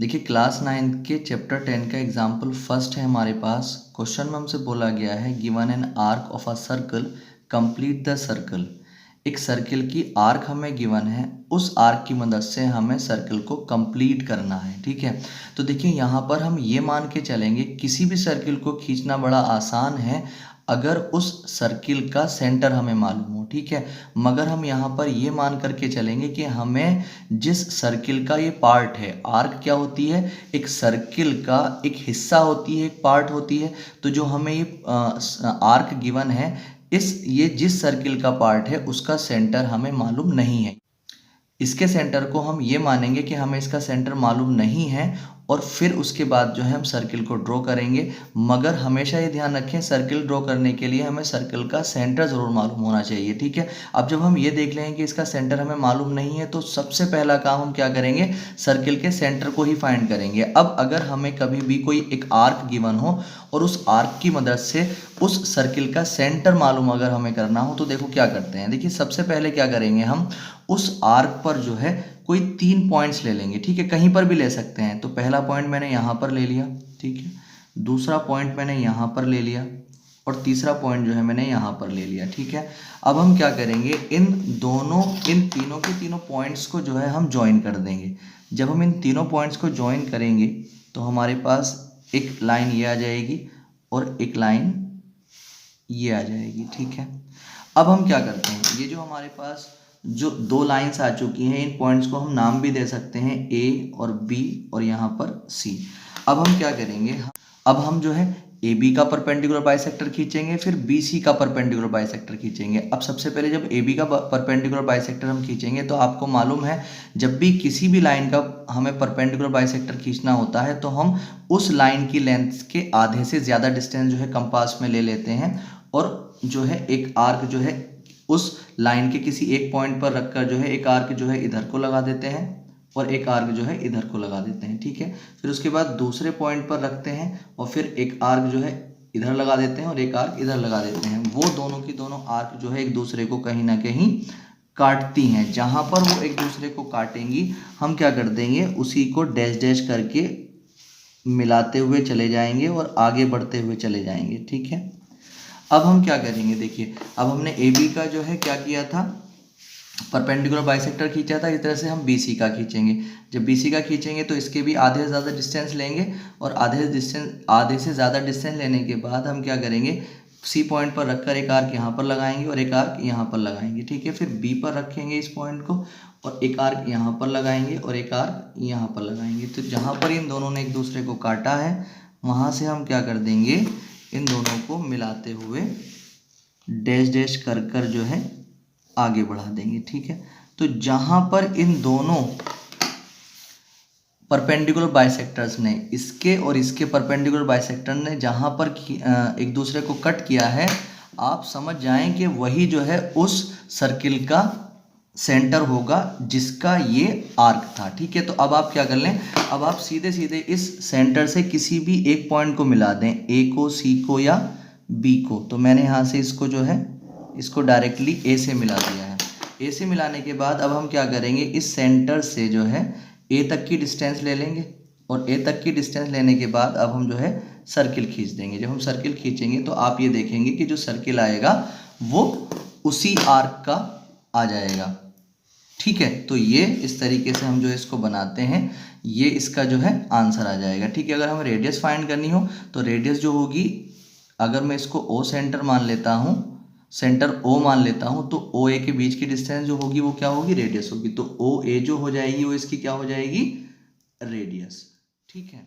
देखिए क्लास 9 के चैप्टर 10 का एग्जाम्पल फर्स्ट है हमारे पास। क्वेश्चन में हमसे बोला गया है given an arc of a circle complete the circle. एक सर्किल की आर्क हमें गिवन है, उस आर्क की मदद से हमें सर्किल को कंप्लीट करना है। ठीक है, तो देखिए यहाँ पर हम ये मान के चलेंगे किसी भी सर्किल को खींचना बड़ा आसान है अगर उस सर्किल का सेंटर हमें मालूम हो। ठीक है, मगर हम यहाँ पर ये मान करके चलेंगे कि हमें जिस सर्किल का ये पार्ट है, आर्क क्या होती है, एक सर्किल का एक हिस्सा होती है, एक पार्ट होती है। तो जो हमें ये आर्क गिवन है, ये जिस सर्किल का पार्ट है उसका सेंटर हमें मालूम नहीं है। इसके सेंटर को हम ये मानेंगे कि हमें इसका सेंटर मालूम नहीं है और फिर उसके बाद जो है हम सर्किल को ड्रॉ करेंगे। मगर हमेशा ये ध्यान रखें सर्किल ड्रॉ करने के लिए हमें सर्किल का सेंटर ज़रूर मालूम होना चाहिए। ठीक है, अब जब हम ये देख लेंगे कि इसका सेंटर हमें मालूम नहीं है तो सबसे पहला काम हम क्या करेंगे, सर्किल के सेंटर को ही फाइंड करेंगे। अब अगर हमें कभी भी कोई एक आर्क गिवन हो और उस आर्क की मदद से उस सर्किल का सेंटर मालूम अगर हमें करना हो तो देखो क्या करते हैं। देखिए सबसे पहले क्या करेंगे, हम उस आर्क पर जो है कोई 3 पॉइंट्स ले लेंगे। ठीक है, कहीं पर भी ले सकते हैं। तो पहला पॉइंट मैंने यहाँ पर ले लिया, ठीक है, दूसरा पॉइंट मैंने यहाँ पर ले लिया और तीसरा पॉइंट जो है मैंने यहाँ पर ले लिया। ठीक है, अब हम क्या करेंगे, इन तीनों के तीनों पॉइंट्स को जो है हम ज्वाइन कर देंगे। जब हम इन तीनों पॉइंट्स को ज्वाइन करेंगे तो हमारे पास एक लाइन ये आ जाएगी और एक लाइन ये आ जाएगी। ठीक है, अब हम क्या करते हैं, ये जो हमारे पास जो 2 लाइंस आ चुकी हैं, इन पॉइंट्स को हम नाम भी दे सकते हैं ए और बी और यहाँ पर सी। अब हम क्या करेंगे, अब हम जो है ए बी का परपेंडिकुलर बाइसेक्टर खींचेंगे, फिर बी सी का परपेंडिकुलर बाइसेक्टर खींचेंगे। अब सबसे पहले जब ए बी का परपेंडिकुलर बाइसेक्टर हम खींचेंगे तो आपको मालूम है जब भी किसी भी लाइन का हमें परपेंडिकुलर बाइसेक्टर खींचना होता है तो हम उस लाइन की लेंथ के आधे से ज़्यादा डिस्टेंस जो है कंपास में ले लेते हैं और जो है एक आर्क जो है उस लाइन के किसी एक पॉइंट पर रखकर जो है एक आर्क जो है इधर को लगा देते हैं और एक आर्क जो है इधर को लगा देते हैं। ठीक है, फिर उसके बाद दूसरे पॉइंट पर रखते हैं और फिर एक आर्क जो है इधर लगा देते हैं और एक आर्क इधर लगा देते हैं। वो दोनों की दोनों आर्क जो है एक दूसरे को कहीं ना कहीं काटती हैं। जहाँ पर वो एक दूसरे को काटेंगी हम क्या कर देंगे, उसी को डैश डैश करके मिलाते हुए चले जाएंगे और आगे बढ़ते हुए चले जाएंगे। ठीक है, अब हम क्या करेंगे, देखिए अब हमने ए बी का जो है क्या किया था, परपेंडिकुलर बाइसेक्टर खींचा था, इस तरह से हम बी सी का खींचेंगे। जब बी सी का खींचेंगे तो इसके भी आधे से ज़्यादा डिस्टेंस लेंगे और आधे से ज़्यादा डिस्टेंस लेने के बाद हम क्या करेंगे, सी पॉइंट पर रखकर एक आर्क यहाँ पर लगाएंगे और एक आर्क यहाँ पर लगाएंगे। ठीक है, फिर बी पर रखेंगे इस पॉइंट को और एक आर्क यहाँ पर लगाएंगे और एक आर्क यहाँ पर लगाएंगे। तो जहाँ पर इन दोनों ने एक दूसरे को काटा है वहाँ से हम क्या कर देंगे, इन दोनों को मिलाते हुए डैश डैश कर कर जो है आगे बढ़ा देंगे। ठीक है, तो जहां पर इन दोनों परपेंडिकुलर बाइसेक्टर्स ने, इसके और इसके परपेंडिकुलर बाइसेक्टर ने जहां पर एक दूसरे को कट किया है, आप समझ जाएं कि वही जो है उस सर्किल का सेंटर होगा जिसका ये आर्क था। ठीक है, तो अब आप क्या कर लें, अब आप सीधे सीधे इस सेंटर से किसी भी एक पॉइंट को मिला दें, ए को, सी को या बी को। तो मैंने यहाँ से इसको जो है इसको डायरेक्टली ए से मिला दिया है। ए से मिलाने के बाद अब हम क्या करेंगे, इस सेंटर से जो है ए तक की डिस्टेंस ले लेंगे और ए तक की डिस्टेंस लेने के बाद अब हम जो है सर्किल खींच देंगे। जब हम सर्किल खींचेंगे तो आप ये देखेंगे कि जो सर्किल आएगा वो उसी आर्क का आ जाएगा। ठीक है, तो ये इस तरीके से हम जो इसको बनाते हैं, ये इसका जो है आंसर आ जाएगा। ठीक है, अगर हमें रेडियस फाइंड करनी हो तो रेडियस जो होगी, अगर मैं इसको ओ सेंटर मान लेता हूँ, सेंटर ओ मान लेता हूँ, तो ओ ए के बीच की डिस्टेंस जो होगी वो क्या होगी, रेडियस होगी। तो ओ ए जो हो जाएगी वो इसकी क्या हो जाएगी, रेडियस। ठीक है।